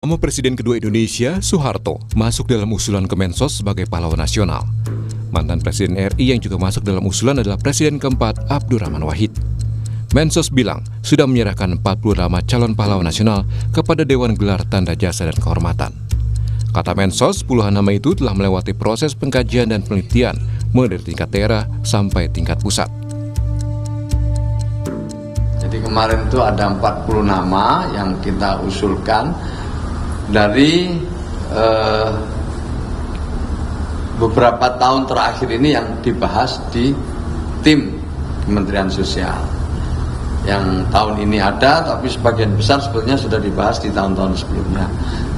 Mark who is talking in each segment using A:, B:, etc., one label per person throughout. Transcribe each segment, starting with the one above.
A: Nama Presiden kedua Indonesia, Soeharto, masuk dalam usulan Kemensos sebagai pahlawan nasional. Mantan Presiden RI yang juga masuk dalam usulan adalah Presiden keempat, Abdurrahman Wahid. Mensos bilang sudah menyerahkan 40 nama calon pahlawan nasional kepada Dewan Gelar Tanda Jasa dan Kehormatan. Kata Mensos, puluhan nama itu telah melewati proses pengkajian dan penelitian, mulai dari tingkat daerah sampai tingkat pusat.
B: Jadi kemarin itu ada 40 nama yang kita usulkan dari beberapa tahun terakhir ini yang dibahas di tim Kementerian Sosial. Yang tahun ini ada, tapi sebagian besar sebetulnya sudah dibahas di tahun-tahun sebelumnya.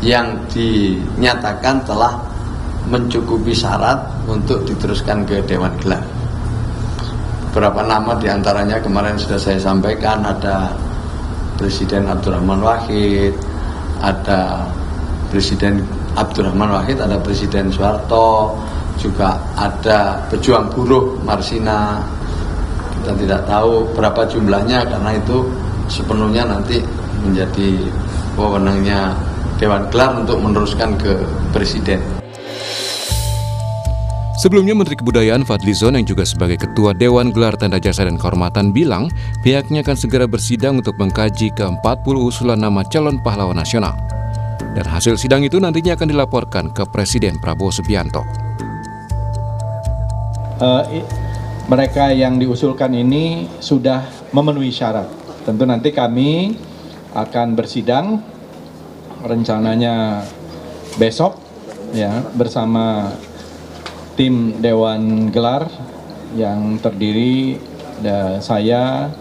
B: Yang dinyatakan telah mencukupi syarat untuk diteruskan ke Dewan Gelar. Beberapa nama diantaranya kemarin sudah saya sampaikan, ada Presiden Abdurrahman Wahid, ada Presiden Abdurrahman Wahid, ada Presiden Soeharto, juga ada pejuang buruh Marsina. Kita tidak tahu berapa jumlahnya karena itu sepenuhnya nanti menjadi wewenangnya Dewan Gelar untuk meneruskan ke Presiden.
A: Sebelumnya Menteri Kebudayaan Fadlizon yang juga sebagai Ketua Dewan Gelar Tanda Jasa dan Kehormatan bilang pihaknya akan segera bersidang untuk mengkaji ke-40 usulan nama calon pahlawan nasional. Dan hasil sidang itu nantinya akan dilaporkan ke Presiden Prabowo Subianto.
C: Mereka yang diusulkan ini sudah memenuhi syarat. Tentu nanti kami akan bersidang rencananya besok ya bersama tim Dewan Gelar yang terdiri saya,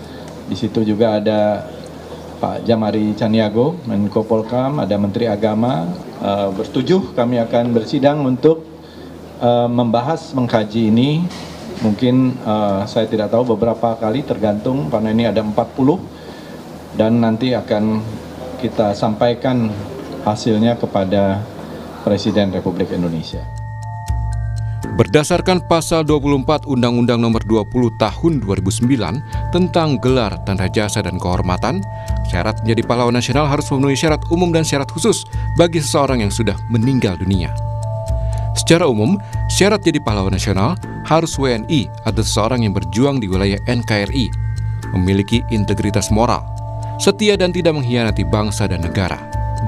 C: di situ juga ada Pak Jamari Caniago, Menko Polkam, ada Menteri Agama. Bertujuh kami akan bersidang untuk membahas, mengkaji ini. Mungkin saya tidak tahu beberapa kali, tergantung karena ini ada 40 dan nanti akan kita sampaikan hasilnya kepada Presiden Republik Indonesia.
A: Berdasarkan pasal 24 Undang-Undang Nomor 20 Tahun 2009 tentang gelar tanda jasa dan kehormatan, syarat menjadi pahlawan nasional harus memenuhi syarat umum dan syarat khusus bagi seseorang yang sudah meninggal dunia. Secara umum, syarat jadi pahlawan nasional harus WNI atau seseorang yang berjuang di wilayah NKRI, memiliki integritas moral, setia dan tidak mengkhianati bangsa dan negara,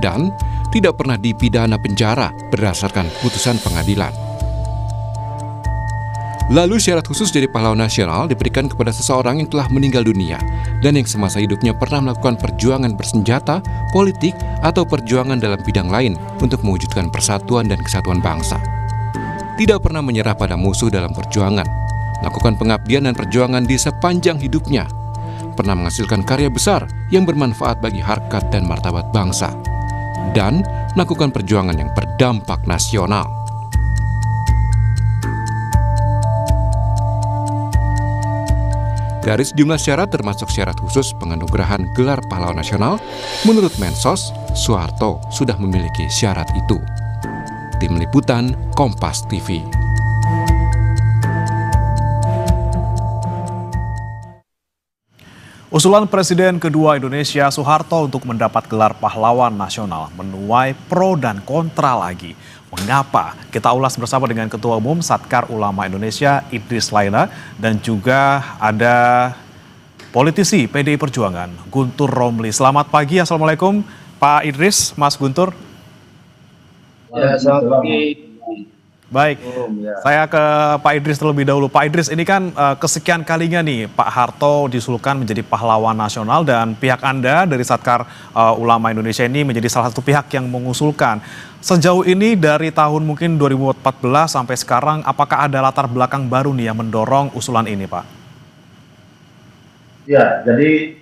A: dan tidak pernah dipidana penjara berdasarkan putusan pengadilan. Lalu syarat khusus jadi pahlawan nasional diberikan kepada seseorang yang telah meninggal dunia dan yang semasa hidupnya pernah melakukan perjuangan bersenjata, politik, atau perjuangan dalam bidang lain untuk mewujudkan persatuan dan kesatuan bangsa. Tidak pernah menyerah pada musuh dalam perjuangan, melakukan pengabdian dan perjuangan di sepanjang hidupnya, pernah menghasilkan karya besar yang bermanfaat bagi harkat dan martabat bangsa, dan melakukan perjuangan yang berdampak nasional. Dari sejumlah syarat termasuk syarat khusus penganugerahan gelar pahlawan nasional, menurut Mensos, Soeharto sudah memiliki syarat itu. Tim Liputan, Kompas TV.
D: Usulan Presiden kedua Indonesia Soeharto untuk mendapat gelar pahlawan nasional menuai pro dan kontra lagi. Mengapa? Kita ulas bersama dengan Ketua Umum Satkar Ulama Indonesia Idris Laila dan juga ada politisi PDI Perjuangan Guntur Romli. Selamat pagi, Assalamualaikum Pak Idris, Mas Guntur.
E: Ya, selamat pagi.
D: Baik, saya ke Pak Idris terlebih dahulu. Pak Idris, ini kan kesekian kalinya nih Pak Harto diusulkan menjadi pahlawan nasional dan pihak Anda dari Satkar Ulama Indonesia ini menjadi salah satu pihak yang mengusulkan. Sejauh ini dari tahun mungkin 2014 sampai sekarang, apakah ada latar belakang baru nih yang mendorong usulan ini, Pak?
E: Ya, jadi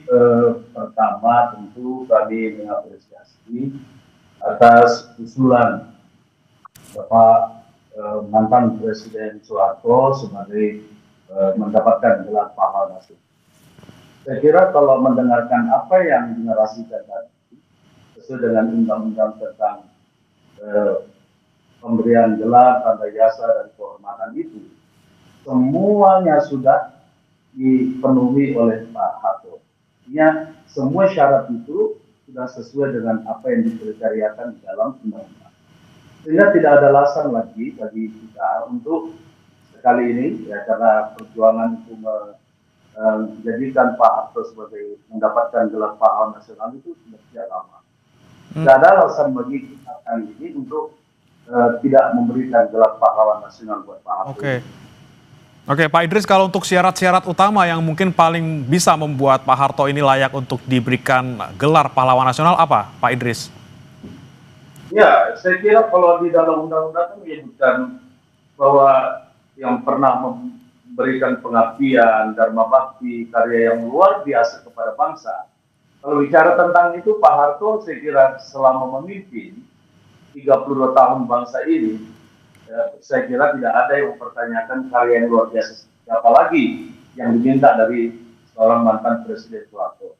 E: pertama tentu kami mengapresiasi atas usulan Bapak mantan Presiden Soeharto sebagai mendapatkan gelar pahlawan nasional. Saya kira kalau mendengarkan apa yang dinarasikan tadi, sesuai dengan undang-undang tentang pemberian gelar tanda jasa dan kehormatan itu, semuanya sudah dipenuhi oleh Pak Harto. Artinya semua syarat itu sudah sesuai dengan apa yang dikriteriakan di dalam undang-undang. Sehingga tidak ada alasan lagi bagi kita untuk sekali ini, ya karena perjuangan itu menjadikan Pak Harto sebagai mendapatkan gelar pahlawan nasional itu sudah sejak lama. Tidak ada alasan bagi kita kali ini untuk tidak memberikan gelar pahlawan nasional buat Pak Harto.
D: Oke, Pak Idris, kalau untuk syarat-syarat utama yang mungkin paling bisa membuat Pak Harto ini layak untuk diberikan gelar pahlawan nasional apa, Pak Idris?
E: Ya, saya kira kalau di dalam undang-undang menyebutkan bahwa yang pernah memberikan pengabdian, dharma bakti, karya yang luar biasa kepada bangsa. Kalau bicara tentang itu, Pak Harto saya kira selama memimpin 32 tahun bangsa ini, saya kira tidak ada yang mempertanyakan karya yang luar biasa. Apalagi yang diminta dari seorang mantan Presiden Soeharto.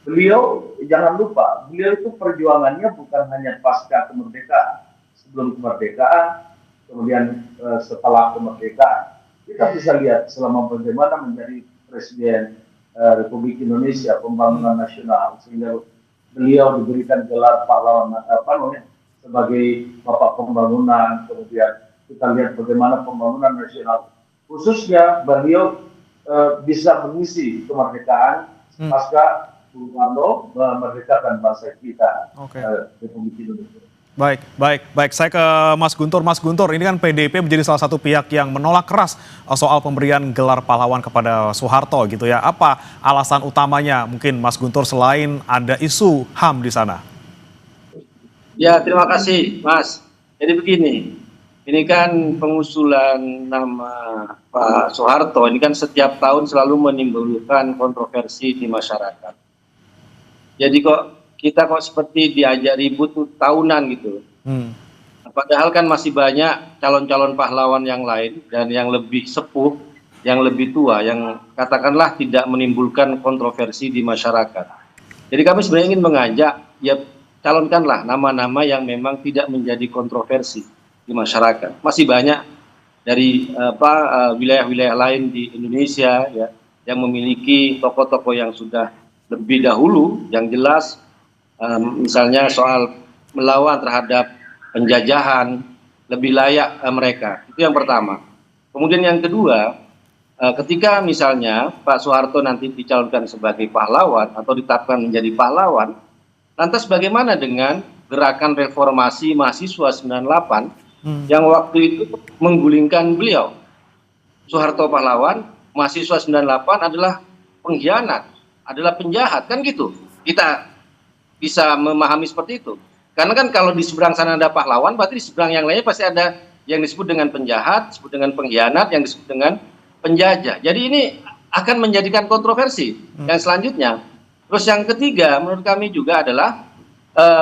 E: Beliau, jangan lupa, beliau itu perjuangannya bukan hanya pasca kemerdekaan, sebelum kemerdekaan, kemudian setelah kemerdekaan. Kita bisa lihat selama bagaimana menjadi Presiden Republik Indonesia, pembangunan nasional, sehingga beliau diberikan gelar pahlawan sebagai bapak pembangunan. Kemudian kita lihat bagaimana pembangunan nasional, khususnya beliau bisa mengisi kemerdekaan pasca Bung Karno memerdekakan bangsa kita, Republik Indonesia.
D: Baik. Saya ke Mas Guntur. Mas Guntur, ini kan PDIP menjadi salah satu pihak yang menolak keras soal pemberian gelar pahlawan kepada Soeharto gitu ya. Apa alasan utamanya mungkin Mas Guntur selain ada isu HAM di sana?
F: Ya, terima kasih Mas. Jadi begini, ini kan pengusulan nama Pak Soeharto, ini kan setiap tahun selalu menimbulkan kontroversi di masyarakat. Jadi kita seperti diajak ribut tahunan gitu. Padahal kan masih banyak calon-calon pahlawan yang lain dan yang lebih sepuh, yang lebih tua, yang katakanlah tidak menimbulkan kontroversi di masyarakat. Jadi kami sebenarnya ingin mengajak, ya calonkanlah nama-nama yang memang tidak menjadi kontroversi di masyarakat. Masih banyak dari wilayah-wilayah lain di Indonesia ya yang memiliki tokoh-tokoh yang sudah lebih dahulu yang jelas, misalnya soal melawan terhadap penjajahan, lebih layak mereka. Itu yang pertama. Kemudian yang kedua, ketika misalnya Pak Soeharto nanti dicalonkan sebagai pahlawan atau ditetapkan menjadi pahlawan, lantas bagaimana dengan gerakan reformasi mahasiswa 98 yang waktu itu menggulingkan beliau? Soeharto pahlawan, mahasiswa 98 adalah pengkhianat, adalah penjahat, kan gitu. Kita bisa memahami seperti itu. Karena kan kalau di seberang sana ada pahlawan, berarti di seberang yang lainnya pasti ada yang disebut dengan penjahat, disebut dengan pengkhianat, yang disebut dengan penjajah. Jadi ini akan menjadikan kontroversi. Yang selanjutnya, terus yang ketiga menurut kami juga adalah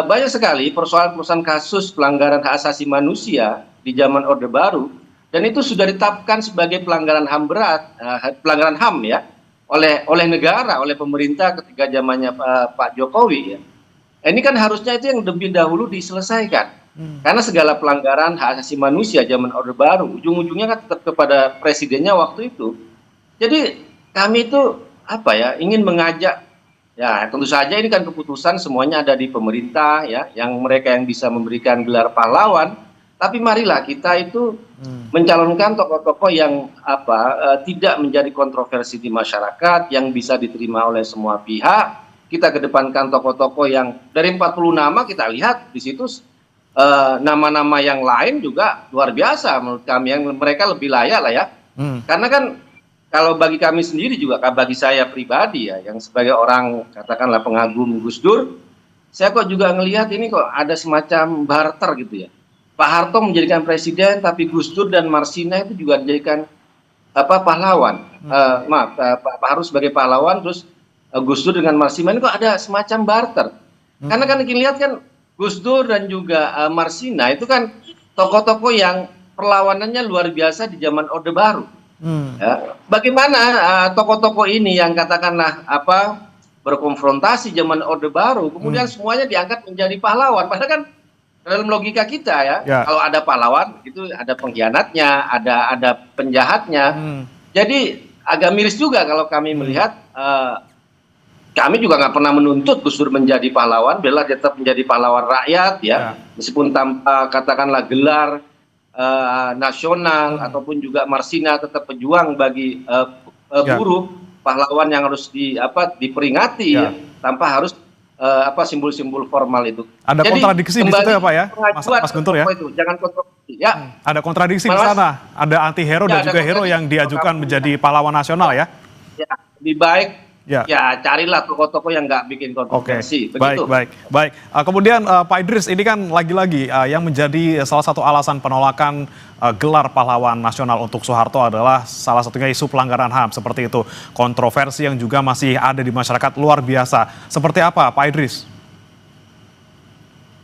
F: banyak sekali persoalan-persoalan kasus pelanggaran hak asasi manusia di zaman Orde Baru, dan itu sudah ditetapkan sebagai pelanggaran HAM berat, pelanggaran HAM ya, oleh negara, oleh pemerintah ketika zamannya Pak Jokowi ya. Ini kan harusnya itu yang lebih dahulu diselesaikan. Karena segala pelanggaran hak asasi manusia zaman Orde Baru ujung-ujungnya kan tetap kepada presidennya waktu itu. Jadi kami itu ingin mengajak, ya tentu saja ini kan keputusan semuanya ada di pemerintah ya, yang mereka yang bisa memberikan gelar pahlawan. Tapi marilah kita itu mencalonkan tokoh-tokoh yang tidak menjadi kontroversi di masyarakat, yang bisa diterima oleh semua pihak. Kita kedepankan tokoh-tokoh yang dari 40 nama kita lihat di situ nama-nama yang lain juga luar biasa menurut kami, yang mereka lebih layak lah ya. Karena kan kalau bagi kami sendiri juga, bagi saya pribadi ya, yang sebagai orang katakanlah pengagum Gus Dur, saya kok juga ngelihat ini kok ada semacam barter gitu ya. Pak Harto menjadikan presiden, tapi Gus Dur dan Marsina itu juga dijadikan pahlawan. Pak Harto sebagai pahlawan, terus Gus Dur dengan Marsina ini kok ada semacam barter. Karena kan kita lihat kan Gus Dur dan juga Marsina itu kan tokoh-tokoh yang perlawanannya luar biasa di zaman Orde Baru. Ya. Bagaimana tokoh-tokoh ini yang katakanlah berkonfrontasi zaman Orde Baru, kemudian semuanya diangkat menjadi pahlawan. Padahal kan dalam logika kita ya, kalau ada pahlawan itu ada pengkhianatnya, ada penjahatnya. Jadi agak miris juga kalau kami melihat kami juga nggak pernah menuntut Gus Dur menjadi pahlawan, bela tetap menjadi pahlawan rakyat ya, meskipun tanpa katakanlah gelar nasional ataupun juga Marsina, tetap pejuang bagi buruh, pahlawan yang harus diperingati ya, tanpa harus simbol-simbol formal itu.
D: Ada
F: Jadi,
D: kontradiksi di situ ya Pak ya, Mas Guntur ya?
F: Jangan kontroversi ya.
D: Ada kontradiksi di sana, ada anti hero dan juga hero yang diajukan menjadi pahlawan nasional ya?
F: Ya, lebih baik ya carilah tokoh-tokoh yang nggak bikin kontroversi. Begitu.
D: Baik. Kemudian Pak Idris, ini kan lagi-lagi yang menjadi salah satu alasan penolakan gelar pahlawan nasional untuk Soeharto adalah salah satunya isu pelanggaran HAM seperti itu. Kontroversi yang juga masih ada di masyarakat luar biasa. Seperti apa Pak Idris?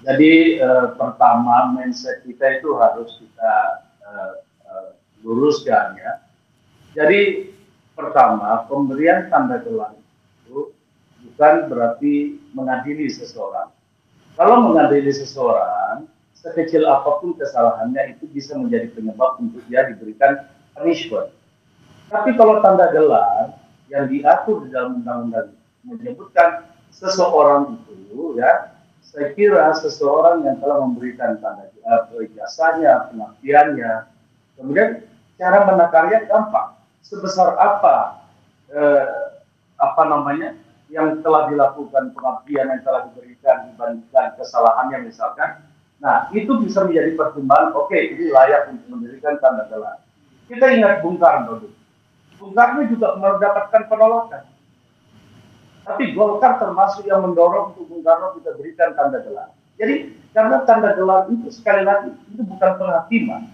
E: Jadi pertama mindset kita itu harus kita luruskan ya. Jadi pertama, pemberian tanda gelar itu bukan berarti mengadili seseorang. Kalau mengadili seseorang, sekecil apapun kesalahannya itu bisa menjadi penyebab untuk dia diberikan punishment. Tapi kalau tanda gelar yang diatur di dalam undang-undang menyebutkan seseorang itu, ya, saya kira seseorang yang telah memberikan tanda jasanya, pengabdiannya, kemudian cara menakarnya gampang. Sebesar apa yang telah dilakukan, pengabdian yang telah diberikan dibandingkan kesalahannya misalkan, nah itu bisa menjadi pertimbangan. Oke, ini layak untuk mendirikan tanda gelar. Kita ingat Bung Karno dulu. Bung Karno juga mendapatkan penolakan, tapi Golkar termasuk yang mendorong untuk Bung Karno kita berikan tanda gelar. Jadi karena tanda gelar itu sekali lagi itu bukan penghakiman,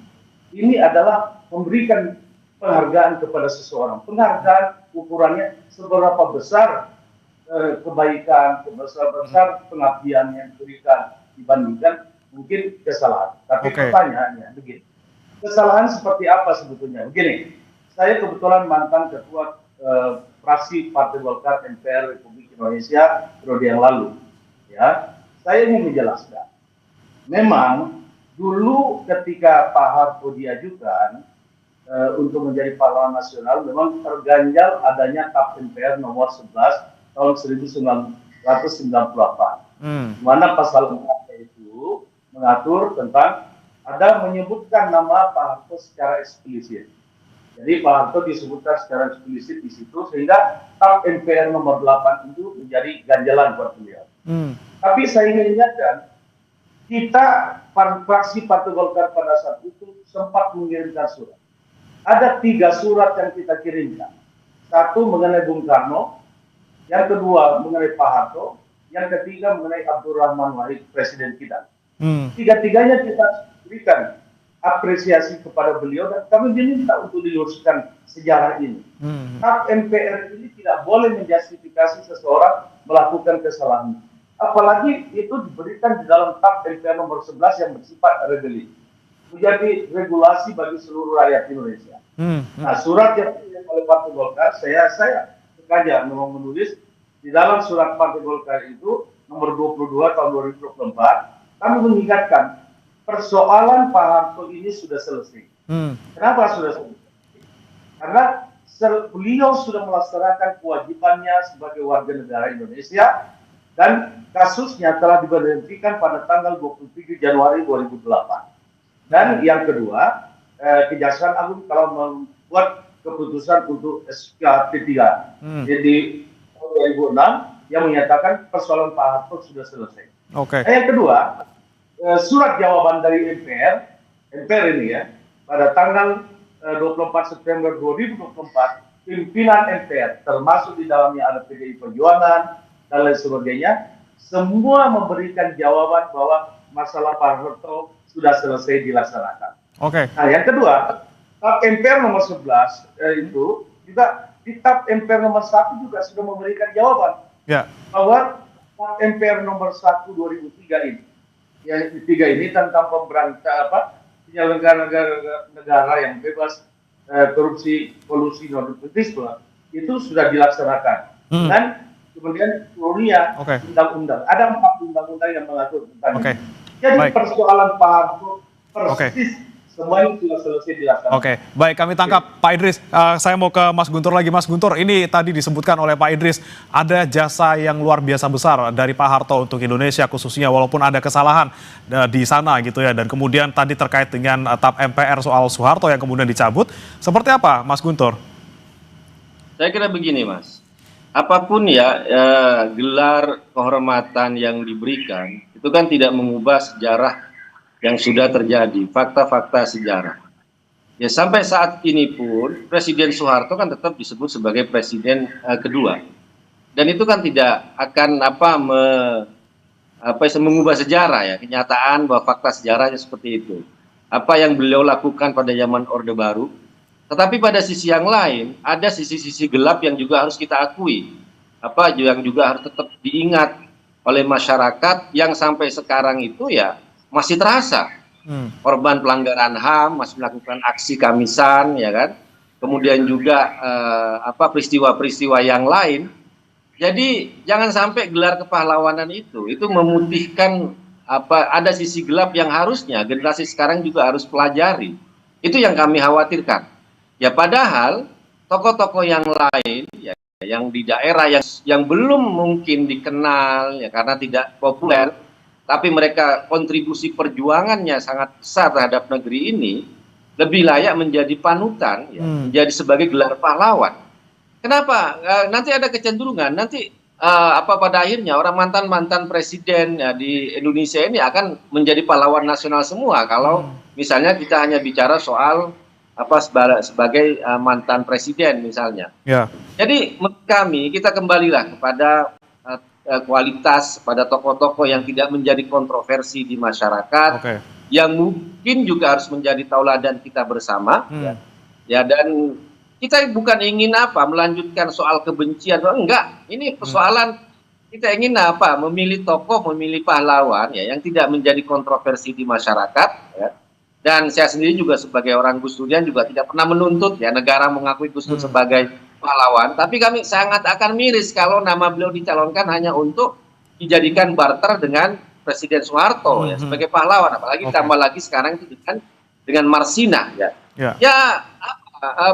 E: ini adalah memberikan penghargaan kepada seseorang. Penghargaan ukurannya seberapa besar kebaikan, seberapa besar pengabdian yang diberikan dibandingkan mungkin kesalahan. Tapi pertanyaannya begini, kesalahan seperti apa sebetulnya? Begini, saya kebetulan mantan ketua fraksi Partai Golkar MPR Republik Indonesia periode yang lalu. Ya, saya ingin menjelaskan. Memang dulu ketika Pak Harto diajukan untuk menjadi pahlawan nasional, memang terganjal adanya TAP MPR nomor 11 tahun 1998. Mana pasal 4 itu mengatur tentang ada menyebutkan nama Pak Harto secara eksplisit. Jadi Pak Harto disebutkan secara eksplisit di situ sehingga TAP MPR nomor 8 itu menjadi ganjalan buat beliau. Tapi saya ingin ingatkan, kita fraksi Partai Golkar pada saat itu sempat mengirimkan surat. Ada 3 surat yang kita kirimkan. 1 mengenai Bung Karno, yang kedua mengenai Pak Harto, yang ketiga mengenai Abdurrahman Wahid, presiden kita. Tiga-tiganya kita berikan apresiasi kepada beliau dan kami diminta untuk diluruskan sejarah ini. TAP MPR ini tidak boleh menjustifikasi seseorang melakukan kesalahan. Apalagi itu diberikan di dalam TAP MPR nomor 11 yang bersifat regulasi. Menjadi regulasi bagi seluruh rakyat Indonesia. Nah, surat yang ditulis oleh Partai Golkar, saya sengaja memang menulis di dalam surat Partai Golkar itu nomor 22 tahun 2024, kami mengingatkan persoalan Pak Harto ini sudah selesai. Kenapa sudah selesai? Karena beliau sudah melaksanakan kewajibannya sebagai warga negara Indonesia dan kasusnya telah diberhentikan pada tanggal 27 Januari 2008. Dan yang kedua, Kejaksaan Agung telah membuat keputusan untuk SK3 jadi 2006 yang menyatakan persoalan Pak Harto sudah selesai. Yang kedua, surat jawaban dari MPR ini ya, pada tanggal 24 September 2024, pimpinan MPR termasuk di dalamnya ada PDI Perjuangan dan lain sebagainya, semua memberikan jawaban bahwa masalah Pak Harto sudah selesai dilaksanakan. Nah, yang kedua, TAP MPR nomor 11 itu juga di TAP MPR nomor 1 juga sudah memberikan jawaban bahwa TAP MPR nomor 1 2003 ini, yang ketiga ini tentang penyelenggaraan negara yang bebas korupsi, kolusi, nepotisme itu sudah dilaksanakan. Dan kemudian turunnya undang-undang. Ada 4 undang-undang yang mengatur tentang ini. Jadi persoalan Pak Harto persis semuanya sudah selesai dilaksanakan.
D: Oke, baik kami tangkap Pak Idris. Saya mau ke Mas Guntur lagi. Mas Guntur, ini tadi disebutkan oleh Pak Idris ada jasa yang luar biasa besar dari Pak Harto untuk Indonesia khususnya, walaupun ada kesalahan di sana gitu ya. Dan kemudian tadi terkait dengan TAP MPR soal Soeharto yang kemudian dicabut. Seperti apa, Mas Guntur?
F: Saya kira begini, Mas. Apapun ya gelar kehormatan yang diberikan itu kan tidak mengubah sejarah yang sudah terjadi, fakta-fakta sejarah. Ya sampai saat ini pun Presiden Soeharto kan tetap disebut sebagai presiden kedua. Dan itu kan tidak akan mengubah sejarah ya, kenyataan bahwa fakta sejarahnya seperti itu. Apa yang beliau lakukan pada zaman Orde Baru. Tetapi pada sisi yang lain ada sisi-sisi gelap yang juga harus kita akui. Yang juga harus tetap diingat oleh masyarakat yang sampai sekarang itu ya masih terasa korban pelanggaran HAM, masih melakukan aksi kamisan, ya kan? Kemudian juga peristiwa-peristiwa yang lain. Jadi jangan sampai gelar kepahlawanan itu memutihkan ada sisi gelap yang harusnya generasi sekarang juga harus pelajari. Itu yang kami khawatirkan. Ya padahal tokoh-tokoh yang lain, ya, yang di daerah yang belum mungkin dikenal, ya karena tidak populer. Tapi mereka kontribusi perjuangannya sangat besar terhadap negeri ini, lebih layak menjadi panutan, ya, menjadi sebagai gelar pahlawan. Kenapa? Nanti ada kecenderungan, nanti pada akhirnya orang mantan presiden ya, di Indonesia ini akan menjadi pahlawan nasional semua. Kalau misalnya kita hanya bicara soal sebagai mantan presiden misalnya. Yeah. Jadi menurut kami kita kembalilah kepada kualitas pada tokoh-tokoh yang tidak menjadi kontroversi di masyarakat, yang mungkin juga harus menjadi tauladan kita bersama, ya dan kita bukan ingin melanjutkan soal kebencian, enggak, ini persoalan kita ingin memilih tokoh, memilih pahlawan ya yang tidak menjadi kontroversi di masyarakat, ya. Dan saya sendiri juga sebagai orang Gus Durian juga tidak pernah menuntut ya negara mengakui Gus Dur sebagai pahlawan, tapi kami sangat akan miris kalau nama beliau dicalonkan hanya untuk dijadikan barter dengan Presiden Soeharto ya sebagai pahlawan, apalagi tambah lagi sekarang itu dengan Marsina ya.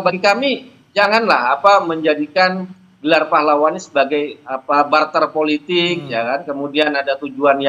F: Bagi kami janganlah menjadikan gelar pahlawan ini sebagai barter politik ya kan, kemudian ada tujuan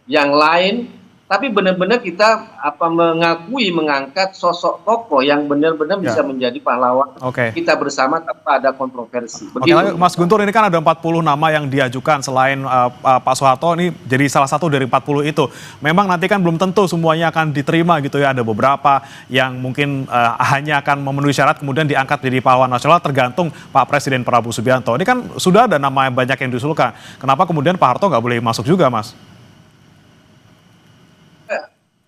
F: yang lain. Tapi benar-benar kita mengakui, mengangkat sosok tokoh yang benar-benar bisa menjadi pahlawan kita bersama tanpa ada kontroversi.
D: Mas Guntur, ini kan ada 40 nama yang diajukan selain Pak Soeharto, ini jadi salah satu dari 40 itu. Memang nanti kan belum tentu semuanya akan diterima gitu ya, ada beberapa yang mungkin hanya akan memenuhi syarat kemudian diangkat jadi pahlawan nasional tergantung Pak Presiden Prabowo Subianto. Ini kan sudah ada nama banyak yang diusulkan. Kenapa kemudian Pak Harto nggak boleh masuk juga, Mas?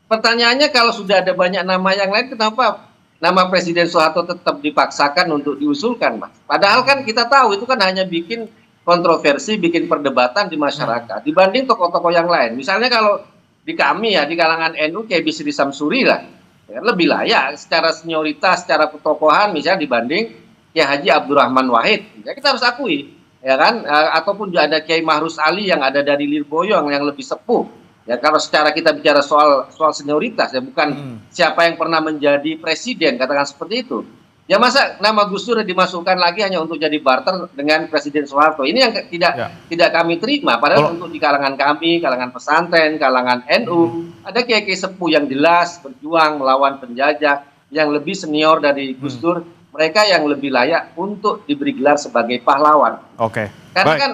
F: Pertanyaannya kalau sudah ada banyak nama yang lain, kenapa nama Presiden Soeharto tetap dipaksakan untuk diusulkan, Mas? Padahal kan kita tahu itu kan hanya bikin kontroversi, bikin perdebatan di masyarakat dibanding tokoh-tokoh yang lain. Misalnya kalau di kami ya, di kalangan NU kayak Bisri Samsuri lah, ya, lebih layak secara senioritas, secara ketokohan misalnya dibanding Kiai Haji Abdurrahman Wahid. Ya, kita harus akui, ya kan? Ataupun juga ada Kiai Mahrus Ali yang ada dari Lirboyo yang lebih sepuh. Ya kalau secara kita bicara soal senioritas ya, bukan siapa yang pernah menjadi presiden, katakan seperti itu. Ya masa nama Gus Dur dimasukkan lagi hanya untuk jadi barter dengan Presiden Soeharto. Ini yang tidak kami terima. Padahal untuk di kalangan kami, kalangan pesantren, kalangan NU, ada kiai-kiai sepuh yang jelas berjuang melawan penjajah, yang lebih senior dari Gus Dur, mereka yang lebih layak untuk diberi gelar sebagai pahlawan. Karena kan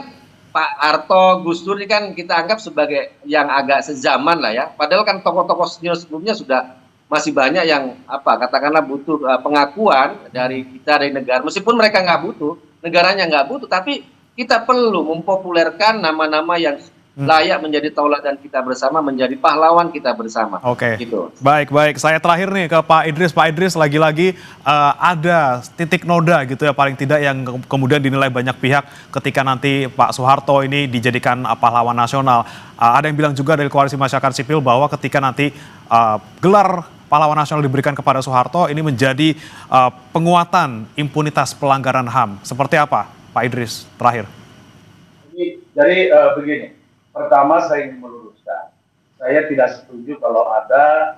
F: Pak Harto, Gus Dur ini kan kita anggap sebagai yang agak sezaman lah ya. Padahal kan tokoh-tokoh senior sebelumnya sudah masih banyak yang katakanlah butuh pengakuan dari kita, dari negara. Meskipun mereka nggak butuh, negaranya nggak butuh, tapi kita perlu mempopulerkan nama-nama yang layak menjadi tauladan kita bersama, menjadi pahlawan kita bersama. Gitu.
D: Baik. Saya terakhir nih ke Pak Idris. Pak Idris, lagi-lagi ada titik noda gitu ya, paling tidak yang kemudian dinilai banyak pihak ketika nanti Pak Soeharto ini dijadikan pahlawan nasional. Ada yang bilang juga dari koalisi masyarakat sipil bahwa ketika nanti gelar pahlawan nasional diberikan kepada Soeharto, ini menjadi penguatan impunitas pelanggaran HAM. Seperti apa, Pak Idris, terakhir?
E: Jadi begini. Pertama saya ingin meluruskan, saya tidak setuju kalau ada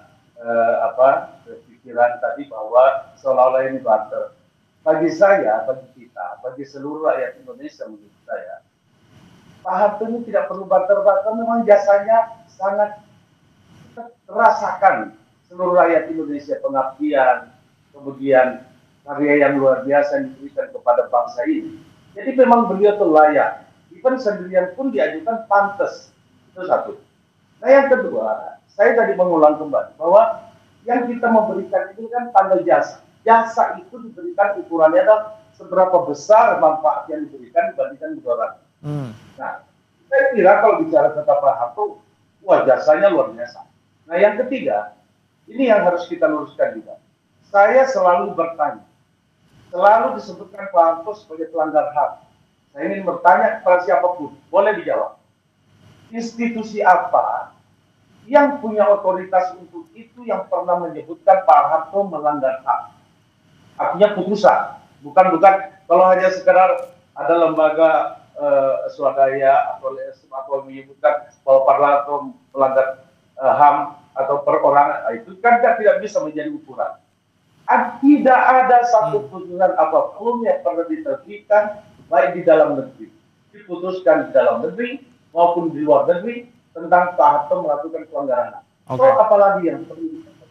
E: pikiran tadi bahwa seolah-olah ini barter. Bagi saya, bagi kita, bagi seluruh rakyat Indonesia menurut saya, Pak Harto ini tidak perlu barter-barter, memang jasanya sangat terasakan seluruh rakyat Indonesia, pengabdian, kemudian karya yang luar biasa yang diberikan kepada bangsa ini. Jadi memang beliau itu layak. Even sendirian pun diajukan pantas. Itu satu. Nah yang kedua, saya tadi mengulang kembali bahwa yang kita memberikan itu kan tanda jasa. Jasa itu diberikan ukurannya adalah seberapa besar manfaat yang diberikan dibandingkan mudarat. Nah, saya kira kalau bicara tentang Pak Harto, wah jasanya luar biasa. Nah yang ketiga, ini yang harus kita luruskan juga. Saya selalu bertanya, selalu disebutkan Pak Harto sebagai pelanggar HAM. Saya ingin bertanya kepada siapapun, boleh dijawab. Institusi apa yang punya otoritas untuk itu yang pernah menyebutkan Pak Harto melanggar HAM? Artinya putusan, bukan kalau hanya sekedar ada lembaga swadaya atau menyebutkan bahwa Pak Harto melanggar HAM atau perorangan, itu kan tidak bisa menjadi ukuran. Tidak ada satu putusan apapun yang pernah diterbitkan baik di dalam negeri, diputuskan di dalam negeri maupun di luar negeri tentang Pak Harto melakukan pelanggaran HAM. So apalagi yang perlu dilakukan?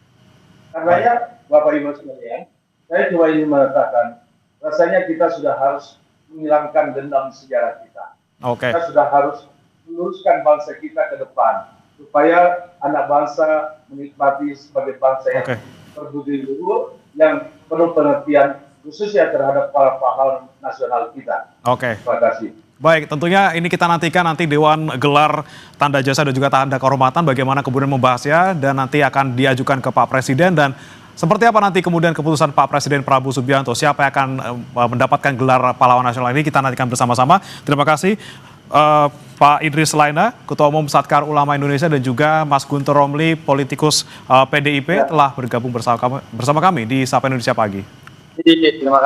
E: Karenanya Bapak Ibu sekalian, saya cuma ingin mengatakan, rasanya kita sudah harus menghilangkan dendam sejarah kita. Kita sudah harus meluruskan bangsa kita ke depan, supaya anak bangsa menikmati sebagai bangsa yang berbudi luhur, yang penuh pengertian, khususnya terhadap para pahlawan nasional kita. Terima kasih.
D: Baik, tentunya ini kita nantikan nanti Dewan gelar tanda jasa dan juga tanda kehormatan bagaimana kemudian membahasnya dan nanti akan diajukan ke Pak Presiden dan seperti apa nanti kemudian keputusan Pak Presiden Prabowo Subianto, siapa yang akan mendapatkan gelar pahlawan nasional ini kita nantikan bersama-sama. Terima kasih Pak Idris Laina, Ketua Umum Satkar Ulama Indonesia dan juga Mas Guntur Romli, politikus PDIP telah bergabung bersama kami di Sapa Indonesia Pagi.
F: Terima kasih.